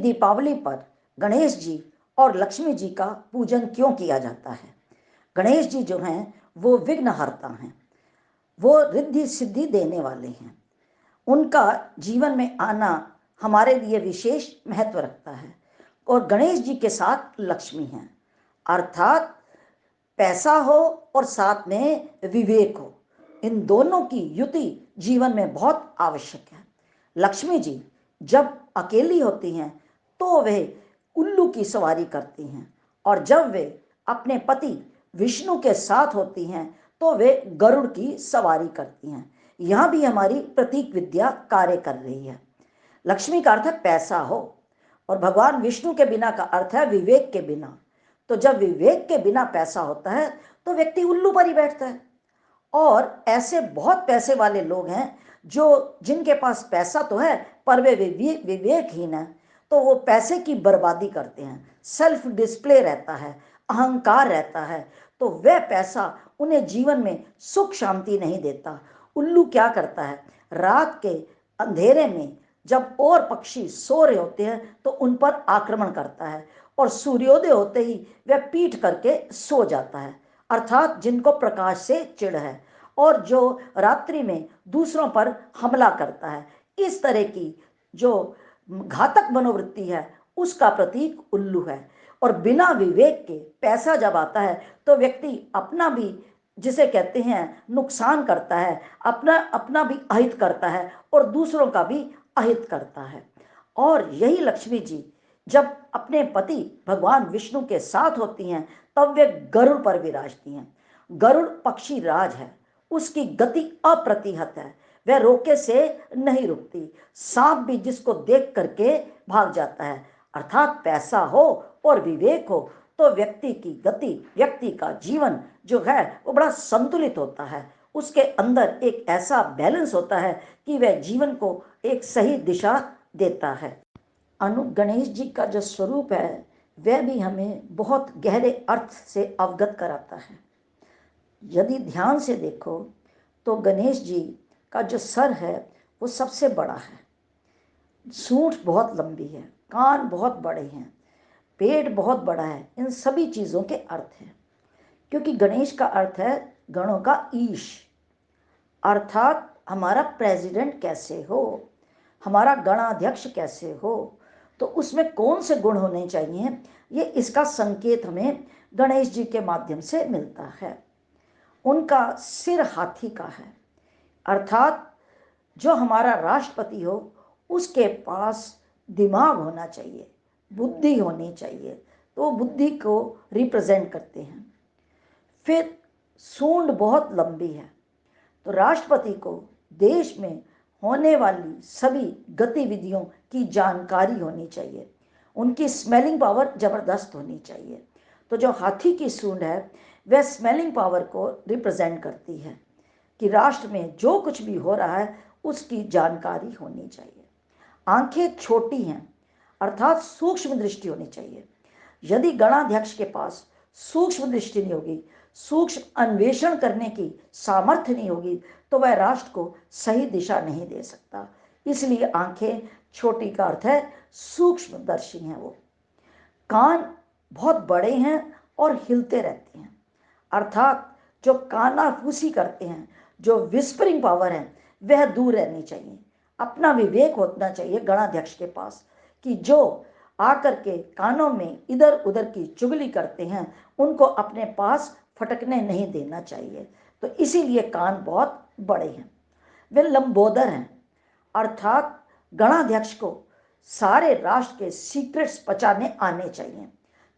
दीपावली पर गणेश जी और लक्ष्मी जी का पूजन क्यों किया जाता है? गणेश जी जो हैं वो विघ्नहर्ता हैं, वो रिद्धि सिद्धि देने वाले हैं। उनका जीवन में आना हमारे लिए विशेष महत्व रखता है। और गणेश जी के साथ लक्ष्मी हैं, अर्थात पैसा हो और साथ में विवेक हो, इन दोनों की युति जीवन में बहुत आवश्यक है। लक्ष्मी जी जब अकेली होती हैं तो वे उल्लू की सवारी करती हैं, और जब वे अपने पति विष्णु के साथ होती हैं तो वे गरुड़ की सवारी करती हैं। यहाँ भी हमारी प्रतीक विद्या कार्य कर रही है। लक्ष्मी का अर्थ है पैसा हो, और भगवान विष्णु के बिना का अर्थ है विवेक के बिना। तो जब विवेक के बिना पैसा होता है तो व्यक्ति उल्लू पर ही बैठता है। और ऐसे बहुत पैसे वाले लोग हैं जो जिनके पास पैसा तो है पर वे विवेकहीन है, तो वो पैसे की बर्बादी करते हैं। सेल्फ डिस्प्ले रहता है, अहंकार रहता है, तो वह पैसा उन्हें जीवन में सुख शांति नहीं देता। उल्लू क्या करता है, रात के अंधेरे में जब और पक्षी सो रहे होते हैं तो उन पर आक्रमण करता है, और सूर्योदय होते ही वह पीठ करके सो जाता है, अर्थात जिनको प्रकाश से चिढ़ है, और जो रात्रि में दूसरों पर हमला करता है। इस तरह की जो घातक मनोवृत्ति है उसका प्रतीक उल्लू है। और बिना विवेक के पैसा जब आता है तो व्यक्ति अपना भी, जिसे कहते हैं, नुकसान करता है, अपना अपना भी अहित करता है और दूसरों का भी अहित करता है। और यही लक्ष्मी जी जब अपने पति भगवान विष्णु के साथ होती हैं तब वे गरुड़ पर विराजती हैं। गरुड़ पक्षी राज है, उसकी गति अप्रतिहत है, वह रोके से नहीं रुकती। सांप भी जिसको देख करके भाग जाता है। अर्थात पैसा हो और विवेक हो तो व्यक्ति की गति, व्यक्ति का जीवन जो है वो बड़ा संतुलित होता है। उसके अंदर एक ऐसा बैलेंस होता है कि वह जीवन को एक सही दिशा देता है। गणेश जी का जो स्वरूप है वह भी हमें बहुत गहरे अर्थ से अवगत कराता है। यदि ध्यान से देखो तो गणेश जी का जो सर है वो सबसे बड़ा है, सूंड बहुत लंबी है, कान बहुत बड़े हैं, पेट बहुत बड़ा है। इन सभी चीज़ों के अर्थ हैं, क्योंकि गणेश का अर्थ है गणों का ईश, अर्थात हमारा प्रेसिडेंट कैसे हो, हमारा गणाध्यक्ष कैसे हो, तो उसमें कौन से गुण होने चाहिए, ये इसका संकेत हमें गणेश जी के माध्यम से मिलता है। उनका सिर हाथी का है, अर्थात जो हमारा राष्ट्रपति हो उसके पास दिमाग होना चाहिए, बुद्धि होनी चाहिए, तो बुद्धि को रिप्रेजेंट करते हैं। फिर सूंड बहुत लंबी है, तो राष्ट्रपति को देश में होने वाली सभी गतिविधियों की जानकारी होनी चाहिए, उनकी स्मेलिंग पावर ज़बरदस्त होनी चाहिए। तो जो हाथी की सूंड है वह स्मेलिंग पावर को रिप्रेजेंट करती है कि राष्ट्र में जो कुछ भी हो रहा है उसकी जानकारी होनी चाहिए। आंखें छोटी हैं, अर्थात सूक्ष्म दृष्टि होनी चाहिए। यदि गणाध्यक्ष के पास सूक्ष्म दृष्टि नहीं होगी, सूक्ष्म अन्वेषण करने की सामर्थ्य नहीं होगी, तो वह राष्ट्र को सही दिशा नहीं दे सकता। इसलिए आंखें छोटी का अर्थ है सूक्ष्मदर्शी हैं वो। कान बहुत बड़े हैं और हिलते रहते हैं, अर्थात जो कानाफूसी करते हैं, जो विस्परिंग पावर है, वह दूर रहनी चाहिए। अपना विवेक होना चाहिए गणाध्यक्ष के पास कि जो आकर के कानों में इधर उधर की चुगली करते हैं उनको अपने पास फटकने नहीं देना चाहिए। तो इसीलिए कान बहुत बड़े हैं। वे लंबोदर हैं, अर्थात गणाध्यक्ष को सारे राष्ट्र के सीक्रेट्स पचाने आने चाहिए।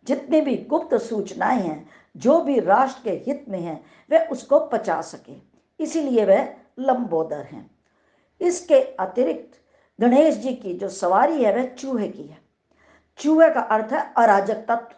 जितनी भी गुप्त सूचनाएं हैं, जो भी राष्ट्र के हित में हैं, वह उसको पचा सके, इसीलिए वह लंबोदर हैं। इसके अतिरिक्त गणेश जी की जो सवारी है वह चूहे की है। चूहे का अर्थ है अराजक तत्व,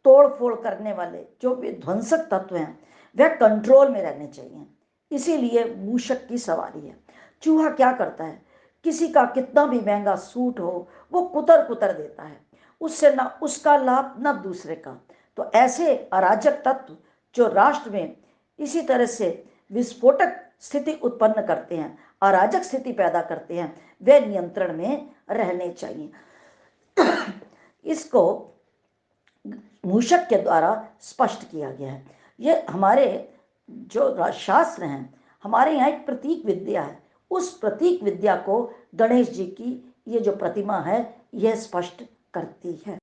तोड़ फोड़ करने वाले जो भी ध्वंसक तत्व हैं वह कंट्रोल में रहने चाहिए, इसीलिए मूषक की सवारी है। चूहा क्या करता है, किसी का कितना भी महंगा सूट हो वो कुतर कुतर देता है, उससे ना उसका लाभ ना दूसरे का। तो ऐसे अराजक तत्व जो राष्ट्र में इसी तरह से विस्फोटक स्थिति उत्पन्न करते हैं, अराजक स्थिति पैदा करते हैं, वे नियंत्रण में रहने चाहिए। इसको मूषक के द्वारा स्पष्ट किया गया है। ये हमारे जो शास्त्र हैं, हमारे यहाँ एक प्रतीक विद्या है, उस प्रतीक विद्या को गणेश जी की ये जो प्रतिमा है यह स्पष्ट करती है।